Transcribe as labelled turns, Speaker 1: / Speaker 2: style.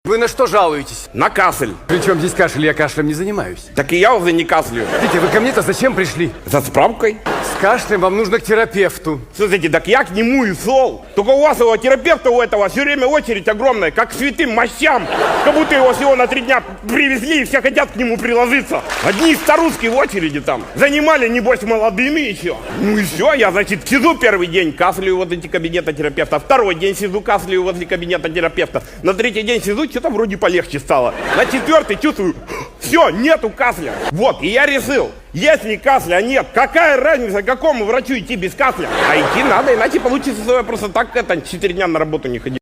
Speaker 1: Вы на что жалуетесь?
Speaker 2: На кашель.
Speaker 1: Причем здесь кашель? Я кашлем не занимаюсь.
Speaker 2: Так и я уже не кашлю.
Speaker 1: Витя, вы ко мне-то зачем пришли?
Speaker 2: За справкой.
Speaker 1: С кашлем вам нужно к терапевту.
Speaker 2: Слушайте, так я к нему и шел. Только у вас, его терапевта у этого, все время очередь огромная, как к святым мощам. Как будто его всего на 3 дня привезли и все хотят к нему приложиться. Одни старушки в очереди там. Занимали, небось, молодыми еще. Ну и все, я, значит, сижу первый день, кашляю возле кабинета терапевта. Второй день сижу, кашляю возле кабинета терапевта. На 3-й день сижу, что-то вроде полегче стало. На 4-й чувствую, все, нету кашля. Вот, и я решил, если кашля нет, какая разница, к какому врачу идти без кашля? А идти надо, иначе получится, что я просто так 4 дня на работу не ходил.